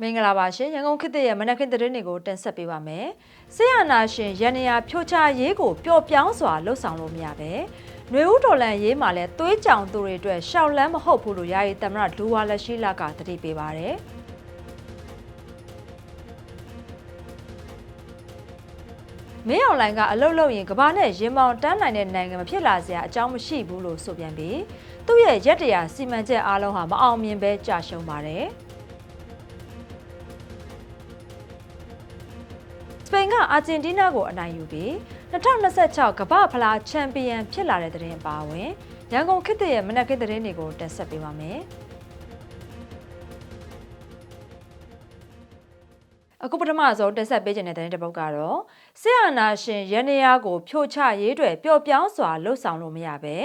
မင်္ဂလာပါရှင်ရန်ကုန်ခေတ်သစ်ရဲ့မနက်ခင်းသတင်းတွေကိုတင်ဆက်ပေးပါမယ်။ဆေးရနာရှင်ရန်နေရာဖြိုချရေးကိုပျော့ပြောင်းစွာလှုပ်ဆောင်လို့မရပဲ။ຫນွေဦးတော်လန်ရေးမှာလည်းသွေးကြောင်သူတွေအတွက်ရှောက်လန်းမဟုတ်ဘူးလို့ယာယီသမ္မတဒူဝါလက်ရှိလကသတိပေးပါတယ်။မင်းအောင်လှိုင်ကအလုတ်လုတ်ရင်ကဘာနဲ့ရင်မောင်တန်းနိုင်တဲ့နိုင်ငံမဖြစ်လာစရာအကြောင်းမရှိဘူးလို့ဆိုပြန်ပြီးသူ့ရဲ့ရက်တရာစီမံချက်အားလုံးဟာမအောင်မြင်ပဲကြာရှုံးပါတယ်။စပိန်ကအာဂျင်တီးနားကိုအနိုင်ယူပြီး2026ကမ္ဘာ့ဖလားချန်ပီယံဖြစ်လာတဲ့သတင်းအပါအဝင်ရန်ကုန်ခေတ်သစ်ရဲ့မနက်ခင်းသတင်းတွေကိုတင်ဆက်ပေးပါမယ်။အခုပထမဆုံးတက်ဆက်ပေးခြင်းတဲ့တဲ့ပုတ်ကတော့ဆရာနာရှင်ရန်နေရာကိုဖြိုချရေးတွေပျော့ပြောင်းစွာလှုပ်ဆောင်လို့မရပဲ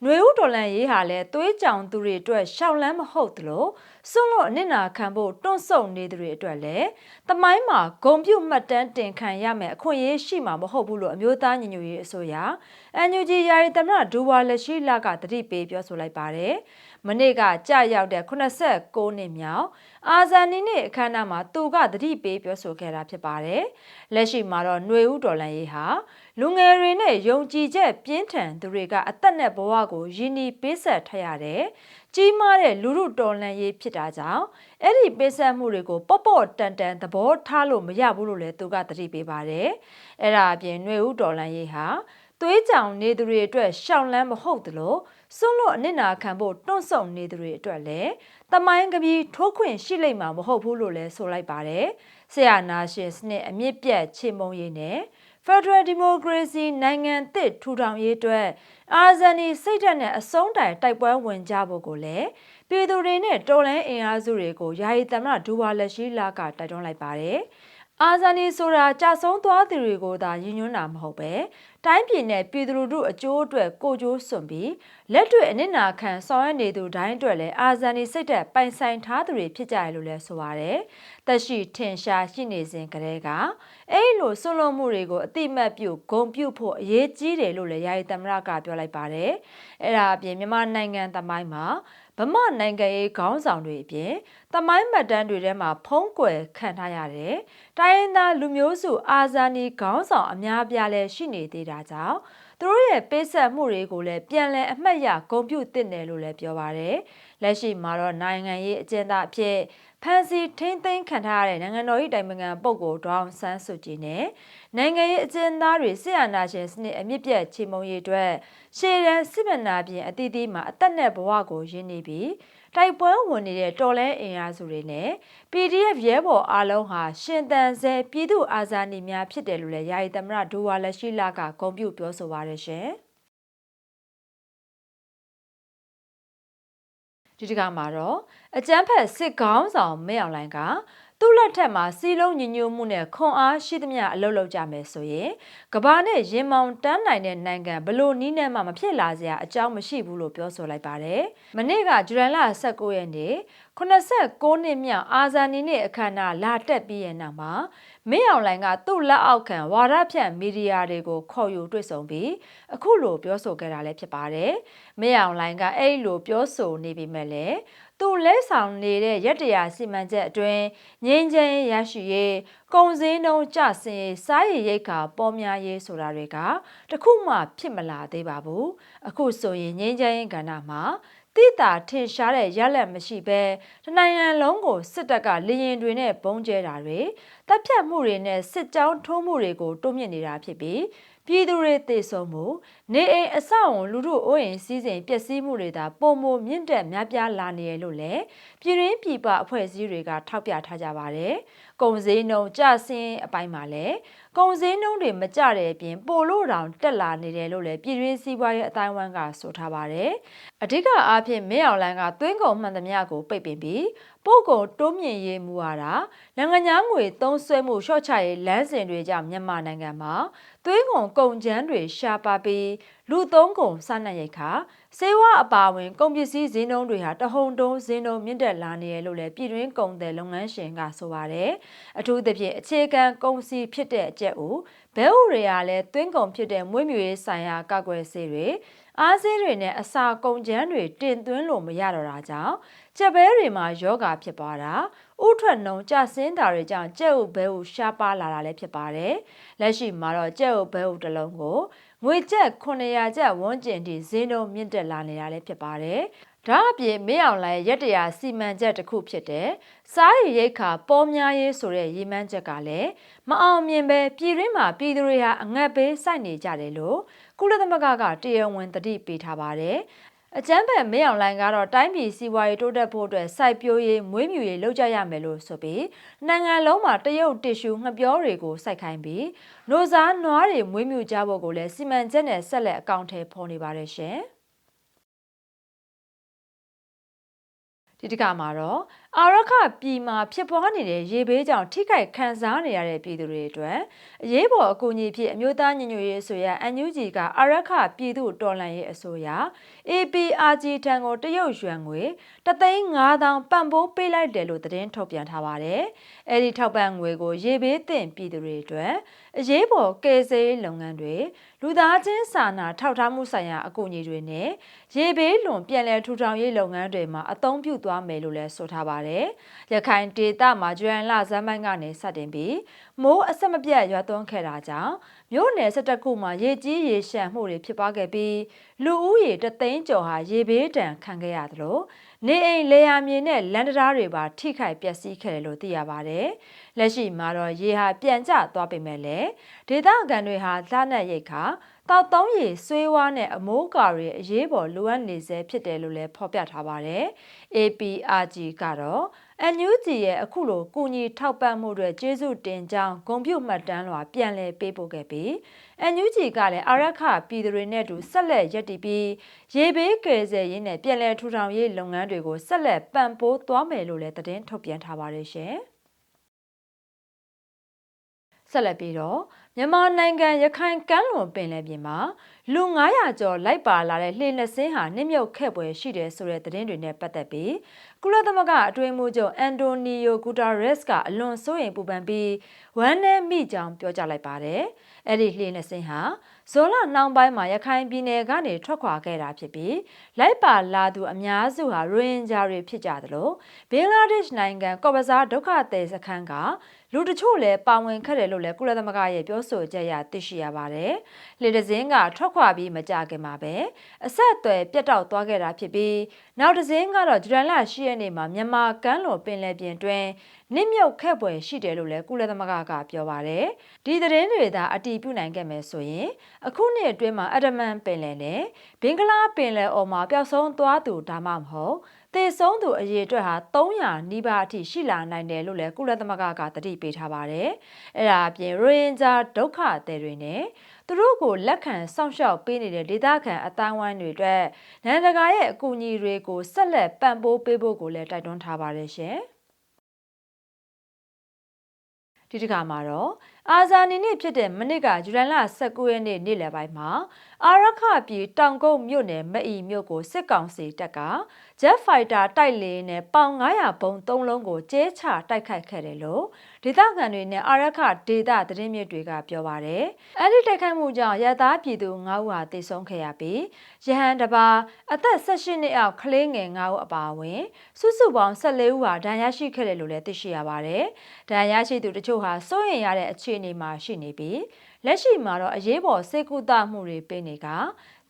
ຫນွေဦးတော်လန်ရေးဟာလည်းသွေးကြောင်သူတွေအတွက်ရှောက်လန်းမဟုတ်သလိုစွန့်လို့အနစ်နာခံဖို့တွန့်ဆုတ်နေသူတွေအတွက်လည်းတမိုင်းမှာဂုံပြုတ်မှတ်တမ်းတင်ခံရမယ်အခွင့်အရေးရှိမှာမဟုတ်ဘူးလို့အမျိုးသားညီညွတ်ရေးအစိုးရ NUG ယာယီသမ္မတဒူဝါလက်ရှိလကသတိပေးပြောဆိုလိုက်ပါတယ်မနေ့ကကြာရောက်တဲ့89နှစ်မြောက်အာဇာနည်နေ့အခမ်းအနားမှာသူကသတိပေးပြောဆိုခဲ့တာဖြစ်ပါတယ်။လက်ရှိမှာတော့ຫນွေဦးတော်လန်ရေးဟာလူငယ်တွေနဲ့ယုံကြည်ချက်ပြင်းထန်သူတွေကအသက်နဲ့ဘဝကိုယဉ်ဤပေးဆက်ထရတဲ့ကြီးမားတဲ့လူထုတော်လန်ရေးဖြစ်တာကြောင့်အဲ့ဒီပေးဆက်မှုတွေကိုပေါ့တန်သဘောထားလို့မရဘူးလို့လည်းသူကသတိပေးပါတယ်။အဲ့ဒါအပြင်ຫນွေဦးတော်လန်ရေးဟာသွေးကြောင်နေသူတွေအတွက်ရှောင်လန်းမဟုတ်သလိုစွန့်လို့အနစ်နာခံဖို့တွန့်ဆုတ်နေသူတွေအတွက်လည်းတမိုင်းကပီးထိုးခွင့်ရှိလိမ့်မှာမဟုတ်ဘူးလို့လည်းဆိုလိုက်ပါတယ်။ဆရာနာရှင်စနစ်အမြင့်ပြတ်ချေမှုန်းရေးနဲ့ Federal Democracy နိုင်ငံသစ်ထူထောင်ရေးအတွက်အာဇာနည်စိတ်ဓာတ်နဲ့အဆုံးတိုင်တိုက်ပွဲဝင်ကြဖို့ကိုလည်းပြည်သူတွေနဲ့တော်လှန်အင်အားစုတွေကိုယာယီသမ္မတဒူဝါလက်ရှိလကတိုက်တွန်းလိုက်ပါတယ်။အာဇာနည်ဆိုတာကြာဆုံးသွားသူတွေကိုသာရည်ညွှန်းတာမဟုတ်ပဲတိုင်းပြည်နဲ့ပြည်သူလူထုအကျိုးအတွက်ကိုကြိုးစွန့်ပြီးလက်တွေ့အနစ်နာခံဆောင်ရွက်နေသူတိုင်းအတွက်လည်းအာဇာနည်စိတ်သက်ပိုင်ဆိုင်ထားသူတွေဖြစ်ကြရလို့လည်းဆိုပါတယ်။သက်ရှိထင်ရှားရှိနေစဉ်ကတည်းကအဲ့လိုဆွလွန်မှုတွေကိုအတိမတ်ပြုဂုံပြုဖို့အရေးကြီးတယ်လို့လည်းယာယီသမ္မတကပြောလိုက်ပါတယ်။အဲ့ဒါအပြင်မြန်မာနိုင်ငံသမိုင်းမှာဗမာနိုင်ငံရေးခေါင်းဆောင်တွေအပြင်တမိုင်းမှတ်တမ်းတွေထဲမှာဖုံးကွယ်ခံထားရတဲ့တိုင်းရင်းသားလူမျိုးစုအာဇာနည်ခေါင်းဆောင်အများပြားလည်းရှိနေသေးတာကြောင့်သူတို့ရဲ့ပေးဆက်မှုတွေကိုလည်းပြန်လည်အမှတ်ရဂုဏ်ပြုသင့်တယ်လို့လည်းပြောပါတယ်။လက်ရှိမှာတော့နိုင်ငံရေးအကျဉ်းသားအဖြစ်ဖန်စီထိမ့်သိမ်းခံထားရတဲ့နိုင်ငံတော်၏တိုင်ပင်ခံပုဂ္ဂိုလ်ဒေါအောင်ဆန်းစုကြည်နဲ့နိုင်ငံရေးအကျဉ်းသားတွေစစ်အာဏာရှင်စနစ်အမြင့်ပြတ်ချေမှုန်းရေးအတွက်ရှေ့တန်းစစ်မှန်တာပြင်အသီးသီးမှာအသက်နဲ့ဘဝကိုရင်းနေပြီးတိုက်ပွဲဝင်နေတဲ့တော်လှန်အင်အားစုတွေနဲ့ PDF ရဲဘော်အားလုံးဟာရှင်သန်ဆဲပြည်သူအာဇာနည်များဖြစ်တယ်လို့လည်းယာယီသမ္မတဒူဝါလက်ရှိလကဂုဏ်ပြုပြောဆိုပါရရှင်။ဒီတကမှာတော့အကျန်းဖက်စစ်ခေါင်းဆောင်မင်းအောင်လှိုင်ကသူ့လက်ထက်မှာစီလုံးညီညွတ်မှုနဲ့ခွန်အားရှိသမျှအလုပ်လုပ်ကြမယ်ဆိုရင်ကဘာနဲ့ရင်မောင်တန်းနိုင်တဲ့နိုင်ငံဘလို့နီးနဲ့မှမဖြစ်လာစရာအကြောင်းမရှိဘူးလို့ပြောဆိုလိုက်ပါတယ်။မနေ့ကဇူလိုင်လ19ရက်နေ့89နှစ်မြောက်အာဇာနည်နေ့အခမ်းအနားလာတက်ပြီးရဲ့နောက်မှာမင်းအောင်လှိုင်ကသူ့လက်အောက်ခံဝါဒဖြန့်မီဒီယာတွေကိုခေါ်ယူတွေ့ဆုံပြီးအခုလိုပြောဆိုခဲ့တာလည်းဖြစ်ပါတယ်။မင်းအောင်လှိုင်ကအဲ့လိုပြောဆိုနေပြီမဲ့လေသူလဲဆောင်နေတဲ့ရက်တရာစီမံချက်အတွင်းငြိမ်းချမ်းရရှိရေးကုန်စည်နှုန်းကျဆင်းရေးစားရည်ရိတ်ခါပေါ်များရေးဆိုတာတွေကတခုမှဖြစ်မလာသေးပါဘူးအခုဆိုရင်ငြိမ်းချမ်းရေးကဏ္ဍမှာတိတာထင်ရှားတဲ့ရလက်မရှိဘဲတနိုင်ငံလုံးကိုစစ်တပ်ကလေရင်တွေနဲ့ပုံကျဲတာတွေတပ်ဖြတ်မှုတွေနဲ့စစ်ကြောင်းထိုးမှုတွေကိုတိုးမြင့်နေတာဖြစ်ပြီးပြည်သူတွေသေဆုံးမှုနေအိမ်အဆောက်အုံလူထုအိုးအိမ်စီးစိမ်ပျက်စီးမှုတွေသာပုံမမြင့်တက်များပြားလာနေရလို့လည်းပြည်ရင်းပြည်ပအဖွဲ့အစည်းတွေကထောက်ပြထားကြပါတယ်။ကုန်စည်နှုန်းကျဆင်းအပိုင်းမှာလည်းကုန်စည်နှုန်းတွေမကျတဲ့အပြင်ပိုလို့တောင်တက်လာနေတယ်လို့လည်းပြည်ရင်းစီးပွားရေးအတိုင်းအဝန်းကဆိုထားပါတယ်။အဓိကအားဖြင့်မင်းအောင်လှိုင်ကသွင်းကုန်မှန်သမျှကိုပိတ်ပင်ပြီးပို့ကုန်တိုးမြင့်ရေးမူဝါဒနိုင်ငံသားငွေသုံးစွဲမှုလျှော့ချရေးလမ်းစဉ်တွေကြောင့်မြန်မာနိုင်ငံမှာသွင်းကုန်ကျန်းတွေရှားပါပြီးလူသုံးကုန်စားနပ်ရိက္ခာစေဝါအပါအဝင်ကုန်ပစ္စည်းဈေးနှုန်းတွေဟာတဟုန်တုံးဈေးနှုန်းမြင့်တက်လာနေရလို့လည်းပြည်တွင်းကုန်သည်လုပ်ငန်းရှင်ကဆိုပါတယ်။အထူးသဖြင့်အခြေခံကုန်စည်ဖြစ်တဲ့အကျက်ကို ဘဲဥတွေကလည်းသွင်းကုန်ဖြစ်တဲ့မွေးမြူရေးဆိုင်ရာကောက်ွယ်ဆေးတွေအားဆေးတွေနဲ့အစာကုန်ကြမ်းတွေတင်သွင်းလို့မရတော့တာကြောင့်ကြက်ဘဲတွေမှာယောဂဖြစ်ပွားတာဥထွက်နှုံကျဆင်းတာတွေကြောင့်ကြက်ဥဘဲဥရှားပါလာတာလည်းဖြစ်ပါတယ်လက်ရှိမှာတော့ကြက်ဥဘဲဥတစ်လုံးကိုငွေကျပ်900ကျပ်ဝန်းကျင်ထိဈေးနှုန်းမြင့်တက်လာနေတာလည်းဖြစ်ပါတယ်ဒါအပြင်မင်းအောင်လှိုင်ရက်တရာစီမံချက်တစ်ခုဖြစ်တဲ့စားရည်ရိတ်ခါပေါ်များရေးဆိုတဲ့ရည်မှန်းချက်ကလည်းမအောင်မြင်ပဲပြည်တွင်းမှာပြည်သူတွေဟာအငတ်ပေးစိုက်နေကြတယ်လို့ကုလသမဂ္ဂကတရားဝင်တတိပေးထားပါတယ်အကျန်းဖက်မင်းအောင်လှိုင်ကတော့တိုင်းပြည်စီးပွားရေးတိုးတက်ဖို့အတွက်စိုက်ပျိုးရေးမွေးမြူရေးလုပ်ကြရမယ်လို့ဆိုပြီးနိုင်ငံလုံးမှာတရုတ်တစ်ရှူငှက်ပြောတွေကိုစိုက်ခိုင်းပြီးနိုစားနွားတွေမွေးမြူကြဖို့ကိုလည်းစီမံချက်နဲ့ဆက်လက်အကောင့်ထဲဖော်နေပါတယ်ရှင်ဒီတစ်ခါမှာတော့အာရခပြည်မှာဖြစ်ပွားနေတဲ့ရေဘေးကြောင့်ထိခိုက်ခံစားနေရတဲ့ပြည်သူတွေအတွက်အရေးပေါ်အကူအညီဖြစ်အမျိုးသားညီညွတ်ရေးအစိုးရ NUG ကအာရခပြည်သူတော်လှန်ရေးအစိုးရ APRG ထံကိုတရုတ်ရွှန်ငွေ3,500,000ပံ့ပိုးပေးလိုက်တယ်လို့သတင်းထုတ်ပြန်ထားပါတယ်။အဲဒီထောက်ပံ့ငွေကိုရေဘေးသင့်ပြည်သူတွေအတွက်အရေးပေါ်ကယ်ဆယ်ရေးလုပ်ငန်းတွေလူသားချင်းစာနာထောက်ထားမှုဆိုင်ရာအကူအညီတွေနဲ့ရေဘေးလွန်ပြည်လဲထူထောင်ရေးလုပ်ငန်းတွေမှာအသုံးပြုသွားမယ်လို့လည်းဆိုထားပါတယ်။ရခိုင်ဒေသမှာဇွန်လဇန်ပိုင်းကနေစတင်ပြီးမိုးအဆက်မပြတ်ရွာသွန်းခဲ့တာကြောင့်မြို့နယ်17ခုမှာရေကြီးရေရှမ်းမှုတွေဖြစ်ပွားခဲ့ပြီးလူဦးရေ3သိန်းကျော်ဟာရေဘေးဒဏ်ခံခဲ့ရသလိုနေအိမ်လေယာမြေနဲ့လမ်းတရားတွေပါထိခိုက်ပျက်စီးခဲ့တယ်လို့သိရပါတယ်။လက်ရှိမှာတော့ရေဟာပြန်ကျသွားပေမဲ့လည်းဒေသခံတွေဟာလက်နက်ရိတ်ခါတောက်သုံးရည်ဆွေးဝါးနဲ့အမိုးကာတွေအရေးပေါ်လိုအပ်နေစေဖြစ်တယ်လို့လည်းဖော်ပြထားပါတယ်။ APRG ကတော့ NUG ရဲ့အခုလိုကူညီထောက်ပံ့မှုတွေကျေးဇူးတင်ကြောင်းဂုဏ်ပြုမှတ်တမ်းလွှာပြန်လည်ပေးပို့ခဲ့ပြီး NUG ကလည်းအာရခပြည်သူတွေနဲ့တူဆက်လက်ရပ်တည်ပြီးရေဘေးကယ်ဆယ်ရေးနဲ့ပြည်လဲထူထောင်ရေးလုပ်ငန်းတွေကိုဆက်လက်ပံ့ပိုးသွားမယ်လို့လည်းသတင်းထုတ်ပြန်ထားပါတယ်ရှင်။ဆက်လက်ပြီးတော့မြန်မာနိုင်ငံရခိုင်ကမ်းလွန်ပင်လယ်ပြင်မှာလူ900ကျော်လိုက်ပါလာတဲ့လှေနှစ်စင်းဟာနစ်မြုပ်ခဲ့ပွဲရှိတယ်ဆိုတဲ့သတင်းတွေနဲ့ပတ်သက်ပြီးကုလသမဂ္ဂအတွင်းမှုချုပ်အန်တိုနီယိုဂူတာရက်စ်ကအလွန်စိုးရိမ်ပူပန်ပြီးဝမ်းနည်းမိကြောင်းပြောကြားလိုက်ပါတယ်။အဲ့ဒီလှေနှစ်စင်းဟာဇွန်လနှောင်းပိုင်းမှာရခိုင်ပြည်နယ်ကနေထွက်ခွာခဲ့တာဖြစ်ပြီးလိုက်ပါလာသူအများစုဟာရိုဟင်ဂျာတွေဖြစ်ကြသလိုဘင်္ဂလားဒေ့ရှ်နိုင်ငံကော့ဘဇားဒုက္ခသည်စခန်းကလူတချို့လည်းပါဝင်ခဲ့တယ်လို့လည်းကုလသမဂ္ဂရဲ့ပြောဆိုချက်အရသိရှိရပါတယ်။လေတစင်းကထွက်ခွာပြီးမကြခင်မှာပဲအဆက်အသွယ်ပြတ်တောက်သွားခဲ့တာဖြစ်ပြီးနောက်တစ်စင်းကတော့ဇူလိုင်လ10ရက်နေ့မှာမြန်မာကမ်းလွန်ပင်လယ်ပြင်တွင်နစ်မြုပ်ခဲ့ပွဲရှိတယ်လို့လည်းကုလသမဂ္ဂကပြောပါတယ်။ဒီသတင်းတွေသာအတည်ပြုနိုင်ခဲ့မယ်ဆိုရင်အခုနှစ်အတွင်းမှာအဒမန်ပင်လယ်နဲ့ဘင်္ဂလားပင်လယ်အော်မှာပျောက်ဆုံးသွားသူဒါမှမဟုတ်သေဆုံးသူအရေအတွက်ဟာ300နီးပါးအထိရှိလာနိုင်တယ်လို့လည်းကုလသမဂ္ဂကသတိပေးထားပါတယ်။အဲ့ဒါအပြင်ရိုဟင်ဂျာဒုက္ခသည်တွေနဲ့သူတို့ကိုလက်ခံစောင့်ရှောက်ပေးနေတဲ့ဒေသခံအတိုင်းဝိုင်းတွေအတွက်နိုင်ငံတကာရဲ့အကူအညီတွေကိုဆက်လက်ပံ့ပိုးပေးဖို့ကိုလည်းတိုက်တွန်းထားပါတယ်ရှင်။ဒီတစ်ခါမှာတော့အာဇာနည်နေ့ဖြစ်တဲ့မနစ်ကဇူလိုင်လ19ရက်နေ့နေ့လယ်ပိုင်းမှာအာရခပြည်တောင်ကုန်းမြို့နယ်မအီမြို့ကိုစစ်ကောင်စီတပ်ကဂျက်ဖိုက်တာတိုက်လေနဲ့ပေါင်900ဘုံ3လုံးကိုကျဲချတိုက်ခိုက်ခဲ့တယ်လို့ဒေသခံတွေနဲ့အာရခဒေသသတင်းမြစ်တွေကပြောပါတယ်။အဲဒီတိုက်ခိုက်မှုကြောင့်ရဲသားပြည်သူ9ဦးဟာသေဆုံးခဲ့ရပြီးရဟန်တပါအသက်18နှစ်အောက်ကလေးငယ်9ဦးအပါအဝင်စုစုပေါင်း14ဦးဟာဒဏ်ရာရှိခဲ့တယ်လို့လည်းသိရှိရပါတယ်။ဒဏ်ရာရှိသူတချို့ဟာစိုးရိမ်ရတဲ့အခြေအနေမှာရှိနေပြီးလက်ရှိမှာတော့အရေးပေါ်စေကူတာမှုတွေပေးနေက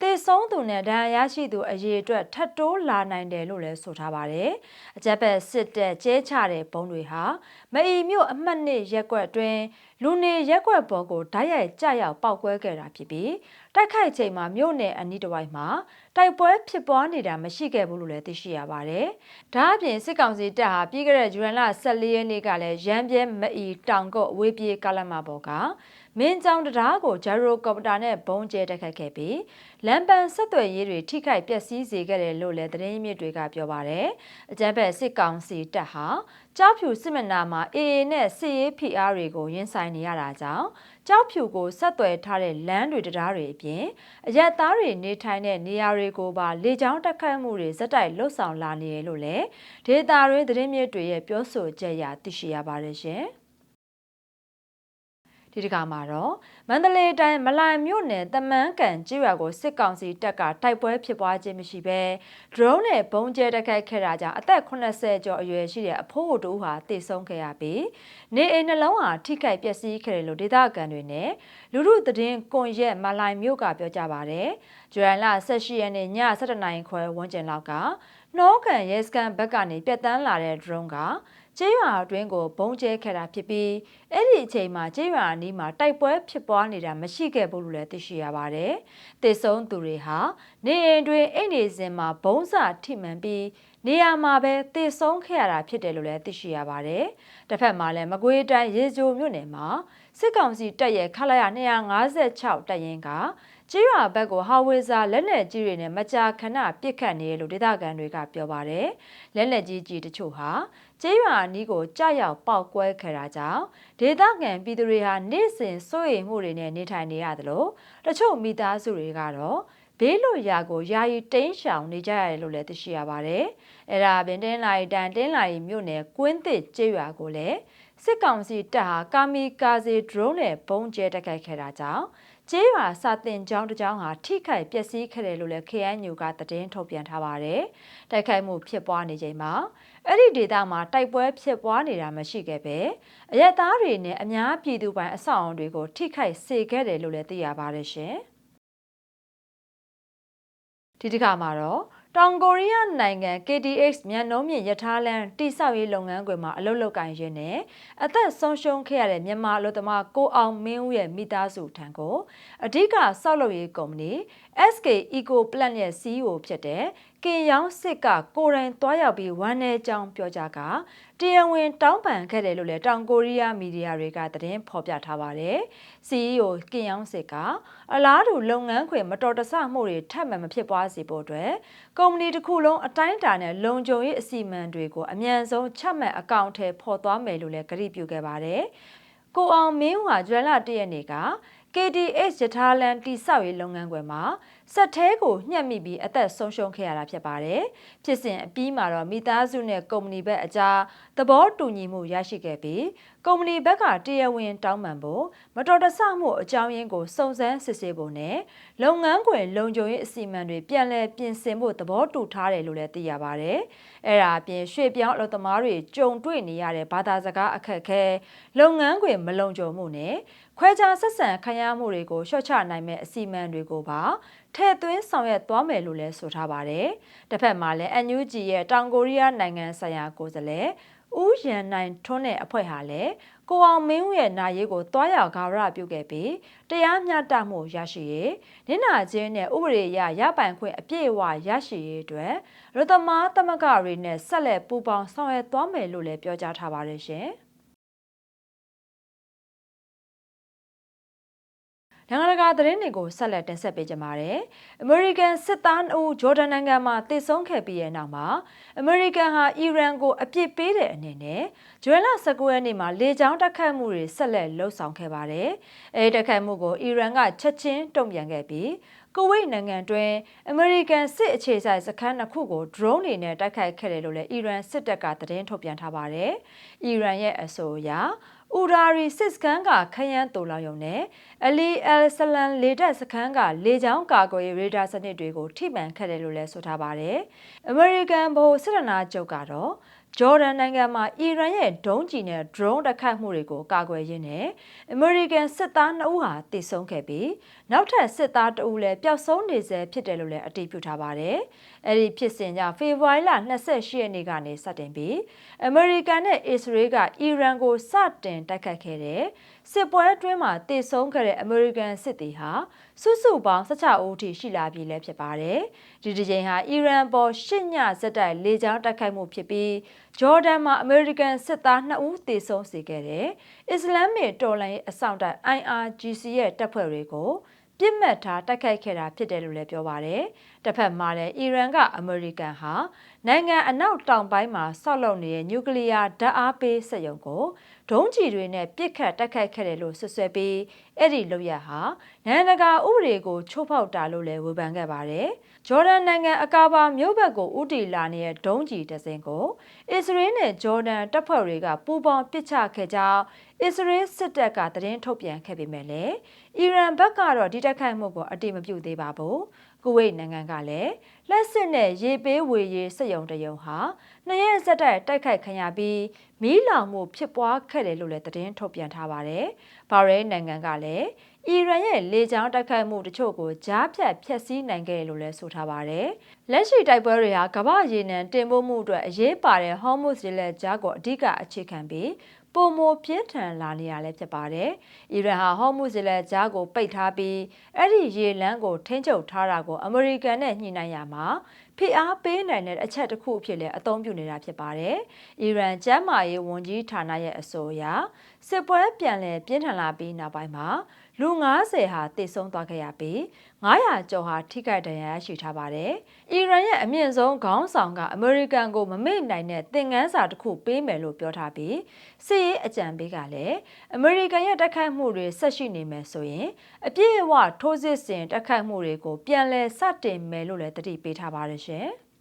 သေဆုံးသူနဲ့ဒဏ်ရာရှိသူအရေးအတွက်ထပ်တိုးလာနိုင်တယ်လို့လည်းဆိုထားပါတယ်။အကြက်ဘက်စစ်တပ်ကျဲချတဲ့ဘုံတွေဟာမအီမြို့အမှတ်2ရက်ကွက်အတွင်းလူနေရက်ကွက်ပေါ်ကိုဓာတ်ရိုက်ကျရောက်ပောက်ကွဲခဲ့တာဖြစ်ပြီးတိုက်ခိုက်ချိန်မှာမြို့နယ်အနီးတစ်ဝိုက်မှာတိုက်ပွဲဖြစ်ပွားနေတာမရှိခဲ့ဘူးလို့လည်းသိရှိရပါတယ်။ဒါအပြင်စစ်ကောင်စီတပ်ဟာပြီးခဲ့တဲ့ဇူလိုင်လ14ရက်နေ့ကလည်းရန်ပြဲမအီတောင်ကုတ်အဝေးပြေးကားလမ်းမပေါ်ကမင်းကြောင်တရားကိုဂျာရိုကော်ပတာနဲ့ဘုံကျဲတိုက်ခိုက်ခဲ့ပြီးလမ်းပန်းဆက်သွယ်ရေးတွေထိခိုက်ပျက်စီးစေခဲ့တယ်လို့လည်းသတင်းရင်းမြစ်တွေကပြောပါတယ်။အကြမ်းဖက်စစ်ကောင်စီတပ်ဟာကြောက်ဖြူစစ်မှန်နာမှာ AA နဲ့စစ်ရေးဖိအားတွေကိုရင်ဆိုင်နေရတာကြောင့်ကြောက်ဖြူကိုဆက်သွယ်ထားတဲ့လမ်းတွေတရားတွေအပြင်အရက်သားတွေနေထိုင်တဲ့နေရာတွေကိုပါလေကြောင်းတက်ခတ်မှုတွေဇက်တိုက်လှုပ်ဆောင်လာနေတယ်လို့လည်းဒေတာရင်းသတင်းမြစ်တွေရဲ့ပြောဆိုချက်အရသိရှိရပါတယ်ရှင်။ ဒီတခါမှာတော့မန္တလေးတိုင်းမလိုင်မြို့နယ်တမန်းကန်ကျေးရွာကိုစစ်ကောင်စီတပ်ကတိုက်ပွဲဖြစ်ပွားခြင်းမရှိဘဲ drone နဲ့ဘုံကျဲတိုက်ခိုက်ခဲ့တာကြောင့်အသက်80ကျော်အရွယ်ရှိတဲ့အဖိုးတို့ဟာတေဆုံးခဲ့ရပြီးနေအိမ်နှလုံးဟာထိခိုက်ပျက်စီးခဲ့တယ်လို့ဒေသခံတွေနဲ့လူမှုသတင်းကွန်ရက်မလိုင်မြို့ကပြောကြပါတယ်။ဇွန်လ18ရက်နေ့ည7:00နာရီခွဲဝန်းကျင်လောက်ကနှောကန်ရဲစခန်းဘက်ကနေပြတ်တန်းလာတဲ့ drone ကကျေးရွာအတွင်းကိုဘုံကျဲခဲ့တာဖြစ်ပြီးအဲ့ဒီအချိန်မှာကျေးရွာအနီးမှာတိုက်ပွဲဖြစ်ပွားနေတာမရှိခဲ့ဘူးလို့လည်းသိရှိရပါတယ်။တေဆုံးသူတွေဟာနေအိမ်တွင်အိမ်နေစဉ်မှာဘုံစာထိမှန်ပြီးနေရာမှာပဲတေဆုံးခဲ့ရတာဖြစ်တယ်လို့လည်းသိရှိရပါတယ်။တစ်ဖက်မှာလည်းမကွေးတိုင်းရေကြိုမြို့နယ်မှာစစ်ကောင်စီတပ်ရဲ့ခလာရ256တပ်ရင်းကကျေးရွာဘက်ကိုဟာဝေဇာလက်နက်ကြီးတွေနဲ့မကြာခဏပစ်ခတ်နေတယ်လို့ဒေသခံတွေကပြောပါတယ်။လက်နက်ကြီးတချို့ဟာကျေးရွာအနီးကိုကြားရောက်ပေါက်ကွဲခဲ့တာကြောင့်ဒေသခံပြည်သူတွေဟာနေ့စဉ်စိုးရိမ်မှုတွေနဲ့နေထိုင်နေရတယ်လို့တချို့မိသားစုတွေကတော့ဘေးလွတ်ရာကိုယာယီတိမ်းရှောင်နေကြရတယ်လို့လည်းသိရှိရပါတယ်။အဲ့ဒါပြင်တင်းလာရီတန်တင်းလာရီမြို့နယ်ကွင်းသစ်ကျေးရွာကိုလည်းစစ်ကောင်စီတပ်ဟာကာမီကာဇေ drone နဲ့ဘုံကျဲတိုက်ခိုက်ခဲ့တာကြောင့်ကျေးရွာစာတင်ကျောင်းတစ်ကျောင်းဟာထိခိုက်ပျက်စီးခဲ့တယ်လို့လည်း KNU ကသတင်းထုတ်ပြန်ထားပါတယ်။တိုက်ခိုက်မှုဖြစ်ပွားနေချိန်မှာအဲ့ဒီဒေသမှာတိုက်ပွဲဖြစ်ပွားနေတာမရှိခဲ့ပဲအရက်သားတွေနဲ့အများပြည်သူပိုင်အဆောက်အအုံတွေကိုထိခိုက်စေခဲ့တယ်လို့လည်းသိရပါတယ်ရှင်။ဒီတစ်ခါမှာတော့တောင်ကိုရီးယားနိုင်ငံ KTX မြန်နှုံးမြင့်ရထားလမ်းတိစောက်ရေးလုပ်ငန်းခွင်မှာအလုပ်လုပ်ကိုင်ရင်းနဲ့အသက်ဆုံးရှုံးခဲ့ရတဲ့မြန်မာအလုပ်သမားကိုအောင်မင်းဦးရဲ့မိသားစုထံကိုအဓိကဆောက်လုပ်ရေးကုမ္ပဏီ SK Eco Plant ရဲ့ CEO ဖြစ်တဲ့ကင်ယောင်းစစ်ကကိုယ်တိုင်သွားရောက်ပြီးဝမ်းနည်းကြောင်းပြောကြကတရားဝင်တောင်းပန်ခဲ့တယ်လို့လည်းတောင်ကိုရီးယားမီဒီယာတွေကသတင်းဖော်ပြထားပါတယ်။ CEO ကင်ယောင်းစစ်ကအလားတူလုပ်ငန်းခွင်မတော်တဆမှုတွေထပ်မံမဖြစ်ပွားစေဖို့အတွက်ကုမ္ပဏီတစ်ခုလုံးအတိုင်းအတာနဲ့လုံခြုံရေးအစီအမံတွေကိုအမြန်ဆုံးချမှတ်အကောင့်ထဲပေါ်သွားမယ်လို့လည်းကတိပြုခဲ့ပါတယ်။ကိုအောင်မင်းဦးဟာဇွန်လ1ရက်နေ့က KTX ရထားလမ်းတိစောက်ရေးလုပ်ငန်းခွင်မှာစက်သေးကိုညှက်မိပြီးအသက်ဆုံးရှုံးခဲ့ရတာဖြစ်ပါတယ်။ဖြစ်စဉ်အပြီးမှာတော့မိသားစုနဲ့ကုမ္ပဏီဘက်အကြားသဘောတူညီမှုရရှိခဲ့ပြီးကုမ္ပဏီဘက်ကတရားဝင်တောင်းပန်ဖို့မတော်တဆမှုအကြောင်းရင်းကိုစုံစမ်းစစ်ဆေးဖို့နဲ့လုပ်ငန်းခွင်လုံခြုံရေးအစီအမံတွေပြန်လည်ပြင်ဆင်ဖို့သဘောတူထားတယ်လို့လည်းသိရပါတယ်။အဲ့ဒါအပြင်ရွှေ့ပြောင်းအလုပ်သမားတွေကြုံတွေ့နေရတဲ့ဘာသာစကားအခက်အခဲလုပ်ငန်းခွင်မလုံခြုံမှုနဲ့ခွဲခြားဆက်ဆံခံရမှုတွေကိုလျှော့ချနိုင်မဲ့အစီအမံတွေကိုပါထည့်သွင်းဆောင်ရွက်သွားမယ်လို့လည်းဆိုထားပါတယ်။တစ်ဖက်မှာလည်း NUG ရဲ့တောင်ကိုရီးယားနိုင်ငံဆိုင်ရာကိုယ်စားလှယ်ဦးရန်နိုင်ထွန်းတဲ့အဖွဲ့ဟာလည်းကိုအောင်မင်းဦးရဲ့နာရေးကိုတွားရောက်ဂါရပြုခဲ့ပြီးတရားမျှတမှုရရှိရေးနင့်နာချင်းနဲ့ဥပဒေအရပိုင်ခွင့်အပြည့်အဝရရှိရေးအတွက်ရသမားသမဂ္ဂတွေနဲ့ဆက်လက်ပူးပေါင်းဆောင်ရွက်သွားမယ်လို့လည်းပြောကြားထားပါတယ်ရှင်။နိုင်ငံတကာသတင်းတွေကိုဆက်လက်တင်ဆက်ပေးကြပါမယ်။ American စစ်သားအုပ်ဂျော်ဒန်နိုင်ငံမှာတည်ဆုံခဲ့ပြီးတဲ့နောက်မှာ American ဟာအီရန်ကိုအပြစ်ပေးတဲ့အနေနဲ့ဇွန်လ19ရက်နေ့မှာလေကြောင်းတိုက်ခိုက်မှုတွေဆက်လက်လှုပ်ဆောင်ခဲ့ပါတယ်။အဲဒီတိုက်ခိုက်မှုကိုအီရန်ကချက်ချင်းတုံ့ပြန်ခဲ့ပြီးကူဝိတ်နိုင်ငံတွင် American စစ်အခြေစိုက်စခန်း2ခုကို drone တွေနဲ့တိုက်ခိုက်ခဲ့တယ်လို့လည်းအီရန်စစ်တပ်ကသတင်းထုတ်ပြန်ထားပါတယ်။အီရန်ရဲ့အဆိုအရဥရာရီစစ်စခန်းကခရမ်းတူလောင်ယုံနဲ့အလီအယ်ဆလန်လေတပ်စခန်းကလေကြောင်းကာကွယ်ရေးရေဒါစနစ်တွေကိုထိမှန်ခဲ့တယ်လို့လည်းဆိုထားပါတယ်။ American ဗဟိုစစ်ဌာနချုပ်ကတော့ဂျော်ဒန်နိုင်ငံမှာအီရန်ရဲ့ဒုံးကျည်နဲ့ drone တိုက်ခိုက်မှုတွေကိုကာကွယ်ရင်းနဲ့ American စစ်သား2ဦးဟာတေဆုံးခဲ့ပြီးနောက်ထပ်စစ်သား2ဦးလည်းပျောက်ဆုံးနေဆဲဖြစ်တယ်လို့လည်းအတည်ပြုထားပါတယ်။အဲဒီဖြစ်စဉ်ကြောင့်ဖေဖော်ဝါရီလ28ရက်နေ့ကနေစတင်ပြီး American နဲ့ Israel ကအီရန်ကိုစတင်တိုက်ခိုက်ခဲ့တဲ့စစ်ပွဲအတွင်းမှာတေဆုံးခဲ့တဲ့ American စစ်သည်ဟာစုစုပေါင်း16ဦးထိရှိလာပြီလည်းဖြစ်ပါတယ်။ဒီတစ်ကြိမ်ဟာအီရန်ပေါ်8ညဇက်တိုက်လေကြောင်းတိုက်ခိုက်မှုဖြစ်ပြီးဂျော်ဒန်မှာ American စစ်သား2ဦးတေဆုံးစေခဲ့တဲ့အစ္စလာမစ်တော်လှန်ရေးအစောင့်တပ် IRGC ရဲ့တပ်ဖွဲ့တွေကိုပြစ်မှတ်ထားတိုက်ခိုက်ခဲ့တာဖြစ်တယ်လို့လည်းပြောပါတယ်။တစ်ဖက်မှာလည်းအီရန်ကအမေရိကန်ဟာနိုင်ငံအနောက်တောင်ပိုင်းမှာဆောက်လုပ်နေတဲ့နျူကလ িয়ার ဓာတ်အားပေးစက်ရုံကို ဒုံးကျည်တွေနဲ့ပစ်ခတ်တိုက်ခိုက်ခဲ့တယ်လို့ဆွဆွဲပြီးအဲ့ဒီလုပ်ရဟာနိုင်ငံတကာဥပဒေကိုချိုးဖောက်တာလို့လည်းဝေဖန်ခဲ့ပါတယ်။ဂျော်ဒန်နိုင်ငံအကာဘာမြို့ဘက်ကိုဦးတည်လာနေတဲ့ဒုံးကျည်တစ်စင်းကိုအစ္စရေးနဲ့ဂျော်ဒန်တပ်ဖွဲ့တွေကပူးပေါင်းပစ်ချခဲ့ကြောင်းအစ္စရေးစစ်တပ်ကသတင်းထုတ်ပြန်ခဲ့ပေမဲ့လည်းအီရန်ဘက်ကတော့ဒီတိုက်ခိုက်မှုကိုအတိမပြုသေးပါဘူး။ကူဝိတ်နိုင်ငံကလည်းလက်စစ်နဲ့ရေပေးဝေရေးစက်ရုံတရုံဟာနှစ်ရက်ဆက်တိုက်ခိုက်ခံရပြီးမီးလောင်မှုဖြစ်ပွားခဲ့တယ်လို့လည်းသတင်းထုတ်ပြန်ထားပါတယ်။ဘာရိန်းနိုင်ငံကလည်းအီရန်ရဲ့လေကြောင်းတိုက်ခိုက်မှုတချို့ကိုကြားဖြတ်ဖျက်ဆီးနိုင်ခဲ့တယ်လို့လည်းဆိုထားပါတယ်။လက်ရှိတိုက်ပွဲတွေဟာကမ္ဘာရေနံတင်ပို့မှုအတွက်အရေးပါတဲ့ Hormuz ရေလက်ကြားကိုအဓိကအခြေခံပြီးပုံမပြင်းထန်လာနေရလဲဖြစ်ပါတယ်။အီရန်ဟာဟော်မုဇ်လက်ကြားကိုပိတ်ထားပြီးအဲ့ဒီရေလမ်းကိုထိန်းချုပ်ထားတာကိုအမေရိကန်နဲ့ညှိနှိုင်းရမှာဖိအားပေးနိုင်တဲ့အချက်တစ်ခုအဖြစ်လည်းအသုံးပြုနေတာဖြစ်ပါတယ်။အီရန်ကျန်းမာရေးဝန်ကြီးဌာနရဲ့အဆိုအရစစ်ပွဲပြန်လည်ပြင်းထန်လာပြီးနောက်ပိုင်းမှာလူ90ဟာသေဆုံးသွားခဲ့ရပြီး900ကျော်ဟာထိခိုက်ဒဏ်ရာရရှိထားပါတယ်။အီရန်ရဲ့အမြင့်ဆုံးခေါင်းဆောင်ကအမေရိကန်ကိုမမေ့နိုင်တဲ့သင်ခန်းစာတစ်ခုပေးမယ်လို့ပြောထားပြီးစစ်ရေးအကြံပေးကလည်းအမေရိကန်ရဲ့တိုက်ခိုက်မှုတွေဆက်ရှိနေမယ်ဆိုရင်အပြည့်အဝထိုးစစ်ဆင်တိုက်ခိုက်မှုတွေကိုပြန်လည်စတင်မယ်လို့လည်းတတိပေးထားပါတယ်ရှင်။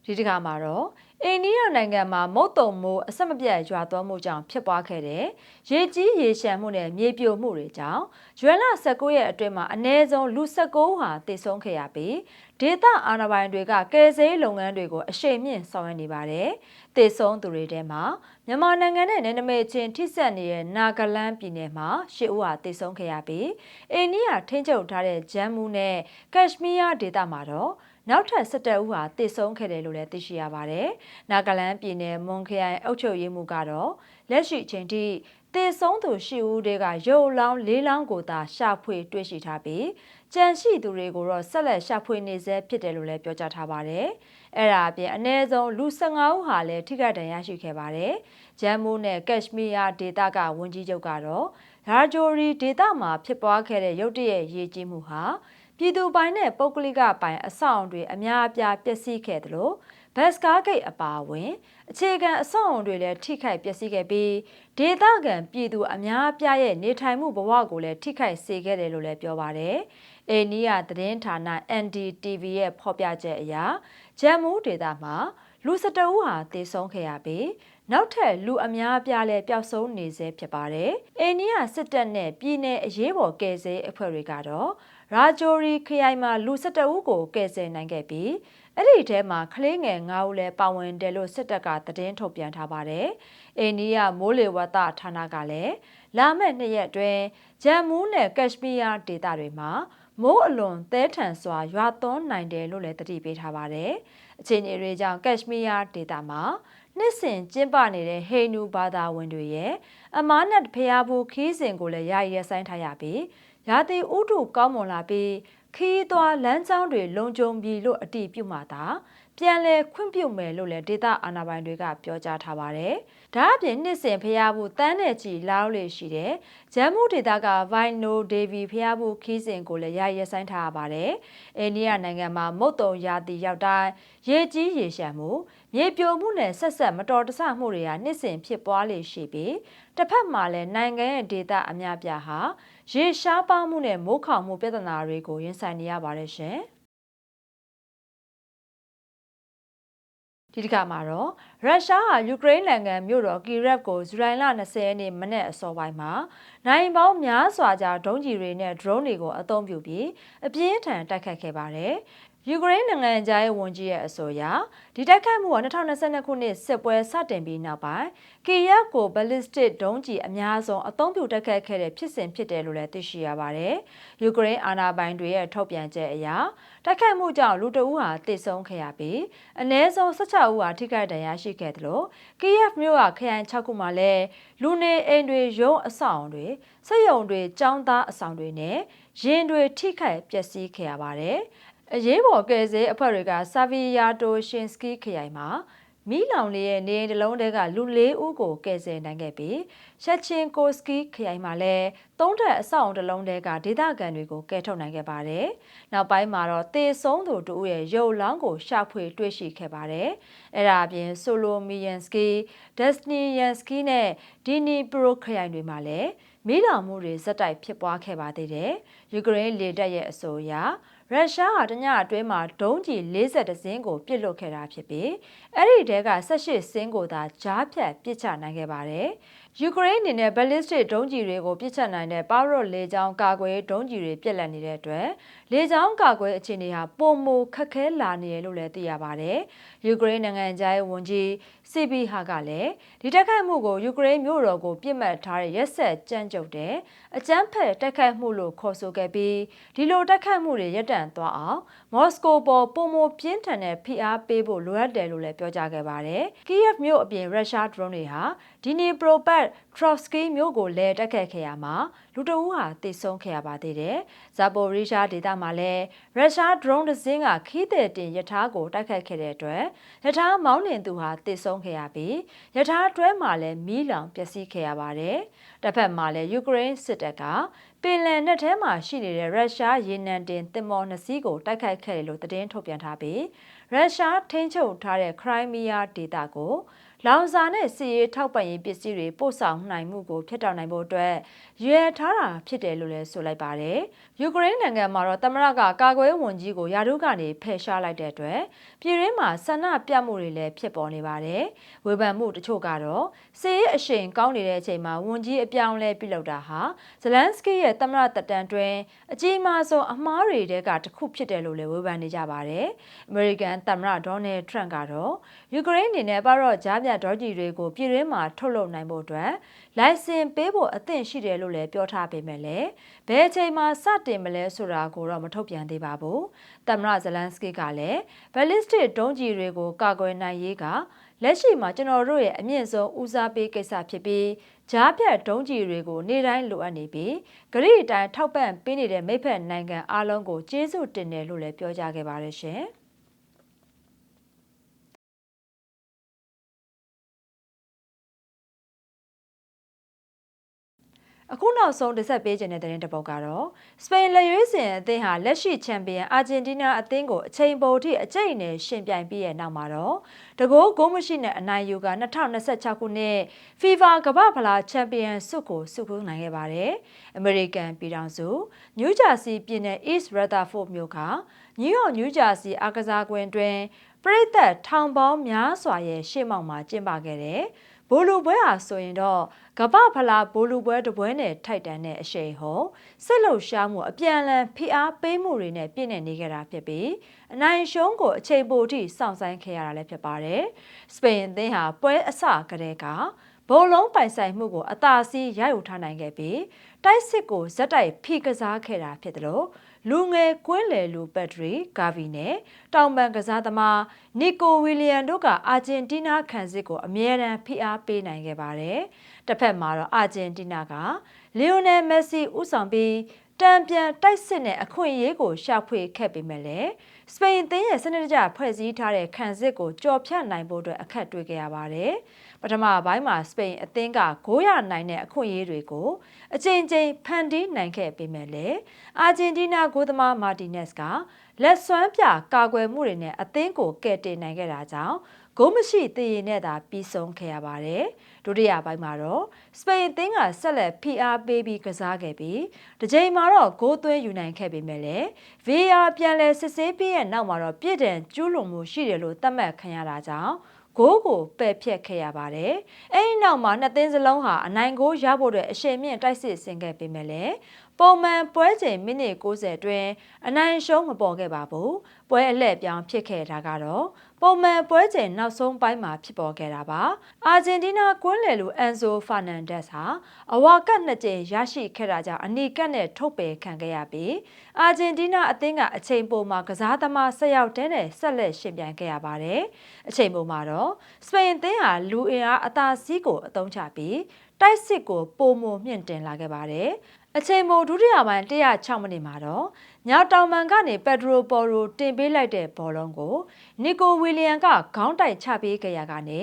ဒီတစ်ခါမှာတော့အိန္ဒိယနိုင်ငံမှာမုတ်တုံမိုးအဆက်မပြတ်ရွာသွန်းမှုကြောင့်ဖြစ်ပွားခဲ့တဲ့ရေကြီးရေရှမ်းမှုနဲ့မြေပြိုမှုတွေကြောင့်ဇွန်လ19ရက်အတွင်းမှာအနည်းဆုံးလူ19ဦးဟာသေဆုံးခဲ့ရပြီးဒေသအာဏာပိုင်တွေကကယ်ဆယ်လုပ်ငန်းတွေကိုအရှိန်မြင့်ဆောင်ရွက်နေပါတယ်။သေဆုံးသူတွေထဲမှာမြန်မာနိုင်ငံနဲ့နယ်နိမိတ်ချင်းထိစပ်နေတဲ့နာဂလန်ပြည်နယ်မှာ10ဦးဟာသေဆုံးခဲ့ရပြီးအိန္ဒိယထိန်းချုပ်ထားတဲ့ဂျမ်မူနဲ့ကက်ရှ်မီးယားဒေသမှာတော့နောက်ထပ်17ဦးဟာသေဆုံးခဲ့တယ်လို့လည်းသိရှိရပါတယ်။နာဂလန်ပြည်နယ်မွန်ခရိုင်အုပ်ချုပ်ရေးမှူးကတော့လက်ရှိအချိန်ထိသေဆုံးသူ10ဦးတည်းကရုပ်လောင်း4လောင်းကိုသာရှာဖွေတွေ့ရှိထားပြီးကြံရှိသူတွေကိုတော့ဆက်လက်ရှာဖွေနေဆဲဖြစ်တယ်လို့လည်းပြောကြားထားပါတယ်။အဲ့ဒါအပြင်အနည်းဆုံးလူ15ဦးဟာလည်းထိခိုက်ဒဏ်ရာရှိခဲ့ပါတယ်။ဂျမ်မူနဲ့ကက်ရှ်မီးယားဒေသကဝန်ကြီးချုပ်ကတော့ရာဂျိုရီဒေသမှာဖြစ်ပွားခဲ့တဲ့ရုတ်တရက်ရေကြီးမှုဟာပြည်သူပိုင်နဲ့ပုဂ္ဂလိကပိုင်အဆောက်အုံတွေအများအပြားပျက်စီးခဲ့သလိုဘတ်စကားဂိတ်အပါအဝင်အခြေခံအဆောက်အုံတွေလည်းထိခိုက်ပျက်စီးခဲ့ပြီးဒေသခံပြည်သူအများအပြားရဲ့နေထိုင်မှုဘဝကိုလည်းထိခိုက်စေခဲ့တယ်လို့လည်းပြောပါတယ်။အိန္ဒိယသတင်းဌာန NDTV ရဲ့ဖော်ပြချက်အရဂျမ်မူဒေသမှာလူ17ဦးဟာသေဆုံးခဲ့ရပြီးနောက်ထပ်လူအများအပြားလည်းပျောက်ဆုံးနေဆဲဖြစ်ပါတယ်။အိန္ဒိယစစ်တပ်နဲ့ပြည်내အရေးပေါ်ကယ်ဆယ်အဖွဲ့တွေကတော့ရာဂျိုရီခရိုင်မှာလူ17ဦးကိုကယ်ဆယ်နိုင်ခဲ့ပြီးအဲ့ဒီထဲမှာကလေးငယ်9ဦးလည်းပါဝင်တယ်လို့စစ်တပ်ကသတင်းထုတ်ပြန်ထားပါတယ်။အိန္ဒိယမိုးလေဝသဌာနကလည်းလာမယ့်2ရက်အတွင်းဂျမ်မူနဲ့ကက်ရှ်မီးယားဒေသတွေမှာမိုးအလွန်သဲထန်စွာရွာသွန်းနိုင်တယ်လို့လည်းသတိပေးထားပါတယ်။အခြေအနေတွေကြောင့်ကက်ရှ်မီးယားဒေသမှာနှစ်စဉ်ကျင်းပနေတဲ့ဟိန္ဒူဘာသာဝင်တွေရဲ့အမားနတ်ဖျားဘူးခီးစဉ်ကိုလည်းယာယီရပ်ဆိုင်းထားရပြီးရာသီဥတုကောင်းမွန်လာပြီးခီးသွားလမ်းကြောင်းတွေလုံခြုံပြီလို့အတည်ပြုမှသာပြန်လည်ခွင့်ပြုမယ်လို့လည်းဒေသအာဏာပိုင်တွေကပြောကြားထားပါတယ်။ဒါအပြင်နှစ်စဉ်ဖျားဘူးတန်းနဲ့ချီလာလို့လေရှိတဲ့ဂျမ်မူဒေသကဗိုင်နိုဒေဗီဖျားဘူးခီးစဉ်ကိုလည်းယာယီရပ်ဆိုင်းထားရပါတယ်။အိန္ဒိယနိုင်ငံမှာမုတ်တုံရာသီရောက်တိုင်းရေကြီးရေရှမ်းမှုမြေပြိုမှုနဲ့ဆက်ဆက်မတော်တဆမှုတွေဟာနှစ်စဉ်ဖြစ်ပွားလေရှိပြီးတစ်ဖက်မှာလည်းနိုင်ငံရဲ့ဒေသအများပြားဟာရေရှားပါမှုနဲ့မိုးခေါင်မှုပြဿနာတွေကိုရင်ဆိုင်နေရပါတယ်ရှင်။ဒီတစ်ခါမှာတော့ရုရှားဟာယူကရိန်းနိုင်ငံမြို့တော်ကီရက်ကိုဇူလိုင်လ20ရက်နေ့မနေ့အစောပိုင်းမှာနိုင်ပေါင်းများစွာကြာဒုံးကျည်တွေနဲ့ဒရုန်းတွေကိုအသုံးပြုပြီးအပြင်းထန်တိုက်ခတ်ခဲ့ပါတယ်။ယူကရိန်းနိုင်ငံသားရဲ့ဝန်ကြီးရဲ့အဆိုအရဒီတိုက်ခိုက်မှုက2022ခုနှစ်စစ်ပွဲစတင်ပြီးနောက်ပိုင်းကီယက်ကိုဘယ်လစ်တစ်ဒုံးကျည်အများဆုံးအသုံးပြုတိုက်ခိုက်ခဲ့တဲ့ဖြစ်စဉ်ဖြစ်တယ်လို့လည်းသိရှိရပါတယ်။ယူကရိန်းအာဏာပိုင်တွေရဲ့ထုတ်ပြန်ချက်အရတိုက်ခိုက်မှုကြောင့်လူတအုပ်ဟာသေဆုံးခဲ့ရပြီးအနည်းဆုံး16ဦးဟာထိခိုက်ဒဏ်ရာရှိခဲ့တယ်လို့ကီယက်မြို့ကခရိုင်6ခုမှာလည်းလူနေအိမ်တွေရုံးအဆောင်တွေစက်ရုံတွေကျောင်းသားအဆောင်တွေနဲ့ယာဉ်တွေထိခိုက်ပျက်စီးခဲ့ရပါတယ်။အရေးပေါ်ကယ်ဆယ်အဖွဲ့တွေကဆာဗီယာတိုရှင်စကီခရိုင်မှာ မီးလောင်နေတဲ့နေအိမ်တစ်လုံးတည်းကလူ၄ဦးကိုကယ်ဆယ်နိုင်ခဲ့ပြီးချက်ချင်းကိုစကီခရိုင်မှာလည်း၃ထပ်အဆောက်အုံတစ်လုံးတည်းကဒေသခံတွေကိုကယ်ထုတ်နိုင်ခဲ့ပါတယ်။နောက်ပိုင်းမှာတော့တေဆုံးသူတို့ရဲ့ရုပ်လောင်းကိုရှာဖွေတွေ့ရှိခဲ့ပါတယ်။အဲ့ဒါအပြင်ဆိုလိုမီယန်စကီဒက်စနီယန်စကီနဲ့ဒီနီပရိုခရိုင်တွေမှာလည်းမီးလောင်မှုတွေဇက်တိုက်ဖြစ်ပွားခဲ့ပါသေးတယ်။ယူကရိန်းလေတပ်ရဲ့အဆိုအရရုရှားဟာတညအတွင်းမှာဒုံးကျည်42စင်းကိုပစ်လွတ်ခဲ့တာဖြစ်ပြီးအဲ့ဒီတဲက18စင်းကိုသာကြားဖြတ်ပစ်ချနိုင်ခဲ့ပါတယ်။ယူကရိန်းအနေနဲ့ဘယ်လစ်စတစ်ဒုံးကျည်တွေကိုပစ်ချနိုင်တဲ့ပါရော့လေကြောင်းကာကွယ်ဒုံးကျည်တွေပြက်လက်နေတဲ့အတွက်လေကြောင်းကာကွယ်အခြေအနေဟာပုံမခက်ခဲလာနေတယ်လို့လည်းသိရပါတယ်။ယူကရိန်းနိုင်ငံသားရေးဝန်ကြီးစီဘီဟာကလည်းဒီတိုက်ခိုက်မှုကိုယူကရိန်းမြို့တော်ကိုပြစ်မှတ်ထားတဲ့ရက်ဆက်ကြမ်းကြုတ်တဲ့အကြမ်းဖက်တိုက်ခိုက်မှုလို့ခေါ်ဆိုခဲ့ပြီးဒီလိုတိုက်ခိုက်မှုတွေရပ်တန့်သွားအောင်မော်စကိုပေါ်ပုံမပြင်းထန်တဲ့ဖိအားပေးဖို့လိုအပ်တယ်လို့လည်းပြောကြားခဲ့ပါတယ်။ကီယက်မြို့အပြင်ရုရှားဒရုန်းတွေဟာဒီနီပရိုပတ်ထရော့စကီမြို့ကိုလည်းတိုက်ခိုက်ခဲ့ရမှာလူတအုပ်ဟာတိတ်ဆုံးခဲ့ရပါသေးတယ်။ဇာပိုရီရှားဒေသမှာလည်းရုရှားဒရုန်းတစ်စင်းကခီးတဲ့တင်ရထားကိုတိုက်ခိုက်ခဲ့တဲ့အတွက်ရထားမောင်းနှင်သူဟာတိတ်ဆုံးခဲ့ရပြီးရထားတွဲမှာလည်းမီးလောင်ပျက်စီးခဲ့ရပါတယ်။တစ်ဖက်မှာလည်းယူကရိန်းစစ်တပ်ကပင်လယ်နက်ထဲမှာရှိနေတဲ့ရုရှားရေနံတင်သင်္ဘော2စီးကိုတိုက်ခိုက်ခဲ့တယ်လို့သတင်းထုတ်ပြန်ထားပြီးရုရှားထိန်းချုပ်ထားတဲ့ခရိုင်းမီးယားဒေသကိုလောင်စာနဲ့စီရေးထောက်ပံ့ရေးပစ္စည်းတွေပို့ဆောင်နိုင်မှုကိုဖျက်တောက်နိုင်ဖို့အတွက်ရွေထားတာဖြစ်တယ်လို့လည်းဆိုလိုက်ပါတယ်။ယူကရိန်းနိုင်ငံမှာတော့သမ္မတကကာကွယ်ဝန်ကြီးကိုယာတုကနေဖယ်ရှားလိုက်တဲ့အတွက်ပြည်တွင်းမှာဆန္ဒပြမှုတွေလည်းဖြစ်ပေါ်နေပါတယ်။ဝေဖန်မှုတချို့ကတော့စီရေးအရှိန်ကောင်းနေတဲ့အချိန်မှာဝန်ကြီးအပြောင်းလဲပြုလုပ်တာဟာဇလန်စကီရဲ့သမ္မတတပ်တန်းတွင်အကြီးမားဆုံးအမှားတွေကတစ်ခုဖြစ်တယ်လို့လည်းဝေဖန်နေကြပါတယ်။အမေရိကန်သမ္မတဒေါ်နယ်ထရန့်ကတော့ယူကရိန်းအနေနဲ့ပါတော့ကြားပြဒေါ်ကြီးတွေကိုပြည်တွင်းမှာထုတ်လုပ်နိုင်ဖို့အတွက်လိုင်စင်ပေးဖို့အသင့်ရှိတယ်လို့လည်းပြောထားပေမဲ့လည်းဘယ်အချိန်မှစတင်မလဲဆိုတာကိုတော့မထုတ်ပြန်သေးပါဘူး။သမ္မတဇလန်စကီကလည်းဘယ်လစ်စတစ်ဒုံးကျည်တွေကိုကာကွယ်နိုင်ရေးကလက်ရှိမှာကျွန်တော်တို့ရဲ့အမြင့်ဆုံးဦးစားပေးကိစ္စဖြစ်ပြီးကြားဖြတ်ဒုံးကျည်တွေကိုနေ့တိုင်းလိုအပ်နေပြီးဂရိအတိုင်းထောက်ပံ့ပေးနေတဲ့မိဖက်နိုင်ငံအားလုံးကိုကျေးဇူးတင်တယ်လို့လည်းပြောကြားခဲ့ပါတယ်ရှင်။အခုနောက်ဆုံးတင်ဆက်ပေးခြင်းတဲ့သတင်းတစ်ပုဒ်ကတော့စပိန်လက်ရွေးစင်အသင်းဟာလက်ရှိချန်ပီယံအာဂျင်တီးနားအသင်းကိုအချိန်ပိုထိအကျိတ်နဲ့ရှင်ပြိုင်ပြီးရဲ့နောက်မှာတော့တကိုးဂိုးမရှိနဲ့အနိုင်ယူက2026ခုနှစ် FIFA ကမ္ဘာ့ဖလားချန်ပီယံဆုကိုဆုခူးနိုင်ခဲ့ပါတယ်။အမေရိကန်ပြည်ထောင်စုနယူးဂျာစီပြည်နယ် East Rutherford မြို့ကနယူးယောက်နယူးဂျာစီအားကစားကွင်းတွင်ပရိသတ်ထောင်ပေါင်းများစွာရဲ့ရှေ့မှောက်မှာကျင်းပခဲ့တဲ့ဘိုလူပွဲဟာဆိုရင်တော့ကမ္ဘာဖလားဘိုလူပွဲတစ်ပွဲနဲ့ထိုက်တန်တဲ့အရှိန်ဟုန်စစ်လှုပ်ရှားမှုအပြန်အလှန်ဖိအားပေးမှုတွေနဲ့ပြည့်နေနေကြတာဖြစ်ပြီးအနိုင်ရှုံးကိုအချိန်ပိုထိစောင့်ဆိုင်ခဲ့ရတာလည်းဖြစ်ပါတယ်။စပိန်အသင်းဟာပွဲအစကတည်းကဘုံလုံးပိုင်ဆိုင်မှုကိုအသာစီးရယူထားနိုင်ခဲ့ပြီးတိုက်စစ်ကိုဇက်တိုက်ဖိကစားခဲ့တာဖြစ်တယ်လို့လူငယ်ကွင်းလယ်လူပက်ထရီဂါဗီနဲ့တောင်ပန်ကစားသမားနီကိုဝီလီယံတို့ကအာဂျင်တီးနားခံစစ်ကိုအမြဲတမ်းဖိအားပေးနိုင်ခဲ့ပါတယ်။တစ်ဖက်မှာတော့အာဂျင်တီးနားကလီယိုနယ်မက်ဆီဦးဆောင်ပြီးတံပြန်တိုက်စစ်နဲ့အခွင့်အရေးကိုရှာဖွေခဲ့ပေမဲ့လည်းစပိန်အသင်းရဲ့စနစ်တကျဖွဲ့စည်းထားတဲ့ခံစစ်ကိုကြော်ဖြတ်နိုင်ဖို့အတွက်အခက်တွေ့ခဲ့ရပါတယ်။ပထမပိုင်းမှာစပိန်အသင်းကဂိုးရနိုင်တဲ့အခွင့်အရေးတွေကိုအကြိမ်ကြိမ်ဖန်တီးနိုင်ခဲ့ပေမဲ့လည်းအာဂျင်တီးနားဂိုးသမားမာတီနက်စ်ကလက်စွမ်းပြကာကွယ်မှုတွေနဲ့အသင်းကိုကယ်တင်နိုင်ခဲ့တာကြောင့်ဂိုးမရှိတည်ရည်နဲ့သာပြီးဆုံးခဲ့ရပါတယ်။ဒုတိယပိုင်းမှာတော့စပိန်အသင်းကဆက်လက်ဖိအားပေးပြီးကစားခဲ့ပြီးတစ်ချိန်မှာတော့ဂိုးသွင်းယူနိုင်ခဲ့ပေမဲ့လည်း VAR ပြန်လည်စစ်ဆေးပြီးရဲ့နောက်မှာတော့ပြစ်ဒဏ်ကျူးလွန်မှုရှိတယ်လို့သတ်မှတ်ခံရတာကြောင့်ဂိုးကိုပယ်ဖျက်ခဲ့ရပါတယ်။အဲဒီနောက်မှာနှစ်သင်းစလုံးဟာအနိုင်ဂိုးရဖို့အတွက်အရှိန်မြင့်တိုက်စစ်ဆင်ခဲ့ပေမဲ့လည်းပုံမှန်ပွဲချိန်မိနစ်60အတွင်းအနိုင်ရှုံးမပေါ်ခဲ့ပါဘူး။ပွဲအလှည့်ပြောင်းဖြစ်ခဲ့တာကတော့ပုံမှန်ပွဲချိန်နောက်ဆုံးပိုင်းမှာဖြစ်ပေါ်ခဲ့တာပါ။အာဂျင်တီးနားကွင်းလယ်လူအန်ဆိုဖာနန်ဒက်စ်ဟာအဝါကတ်2ကြိမ်ရရှိခဲ့တာကြောင့်အနီကတ်နဲ့ထုတ်ပယ်ခံခဲ့ရပြီးအာဂျင်တီးနားအသင်းကအချိန်ပိုမှာကစားသမား10ယောက်တည်းနဲ့ဆက်လက်ရှင်ပြိုင်ခဲ့ရပါတယ်။အချိန်ပိုမှာတော့စပိန်အသင်းဟာလူအင်အားအသာစီးကိုအသုံးချပြီးတိုက်စစ်ကိုပုံမမြင့်တင်လာခဲ့ပါတယ်။ အချိန်မိုဒုတိယပိုင်း106မိနစ်မှာတော့ညာတောင်ပံကနေပက်ဒရိုပေါ်ရိုတင်ပေးလိုက်တဲ့ဘောလုံးကိုနီကိုဝီလီယံကခေါင်းတိုက်ချပေးခဲ့ရကနေ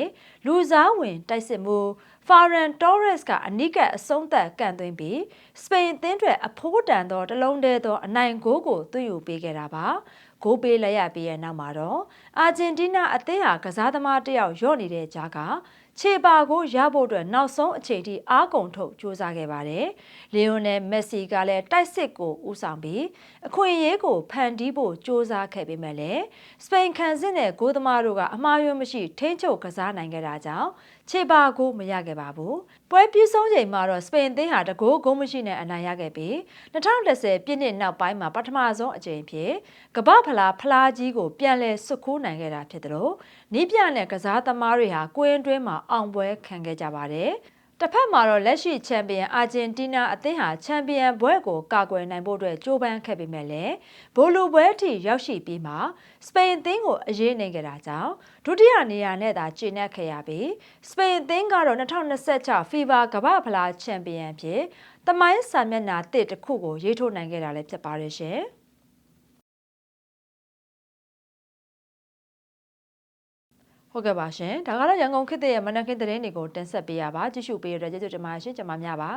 လူစားဝင်တိုက်စစ်မှုဖာရန်တိုးရက်စ်ကအနိကအဆုံးသတ်ကန်သွင်းပြီးစပိန်အသင်းတွေအဖိုးတန်သောတလုံးတည်းသောအနိုင်ဂိုးကိုသွင်းယူပေးခဲ့တာပါဂိုးပေးလိုက်ရပြီးရဲ့နောက်မှာတော့အာဂျင်တီးနားအသင်းဟာကစားသမားတစ်ယောက်ရော့နေတဲ့ကြားကခြေပါကိုရဖို့အတွက်နောက်ဆုံးအချိန်ထိအားကုန်ထုတ်စူးစမ်းခဲ့ပါတယ်။လီယိုနယ်မက်ဆီကလည်းတိုက်စစ်ကိုဦးဆောင်ပြီးအခွင့်အရေးကိုဖန်တီးဖို့စူးစမ်းခဲ့ပေမဲ့လည်းစပိန်ခံစစ်နဲ့ဂိုးသမားတို့ကအမှားယွင်းမရှိထိန်းချုပ်ကစားနိုင်ခဲ့တာကြောင့်ခြေပါကိုမရခဲ့ပါဘူး။ပွဲပြီးဆုံးချိန်မှာတော့စပိန်အသင်းဟာတကိုးဂိုးမရှိနဲ့အနိုင်ရခဲ့ပြီး2010ပြည့်နှစ်နောက်ပိုင်းမှာပထမဆုံးအကြိမ်ဖြစ်ကမ္ဘာဖလားကြီးကိုပြန်လည်ဆွတ်ခူးနိုင်ခဲ့တာဖြစ်တယ်လို့နီးပြနဲ့ကစားသမားတွေဟာကွင်းအတွင်းမှာအောင်ပွဲခံခဲ့ကြပါတယ်။တစ်ဖက်မှာတော့လက်ရှိချန်ပီယံအာဂျင်တီးနားအသင်းဟာချန်ပီယံဘွဲကိုကာကွယ်နိုင်ဖို့အတွက်ကြိုးပမ်းခဲ့ပေမဲ့လည်းဘိုလိုပွဲထိရောက်ရှိပြီးမှစပိန်အသင်းကိုအရေးနိုင်ခဲ့တာကြောင့်ဒုတိယနေရာနဲ့သာကျေနပ်ခဲ့ရပြီးစပိန်အသင်းကတော့2026 FIFA ကမ္ဘာဖလားချန်ပီယံဖြစ်သမိုင်းစာမျက်နှာတစ်ခုကိုရေးထိုးနိုင်ခဲ့တာလည်းဖြစ်ပါတယ်ရှင်။ဟုတ်ကဲ့ပါရှင်ဒါကတော့ရန်ကုန်ခေတ်ရဲ့မနက်ခင်းသတင်းတွေကိုတင်ဆက်ပေးရပါကြည့်ရှုပေးရတဲ့ကျေးဇူးတင်ပါတယ်ရှင်ကျွန်မများပါ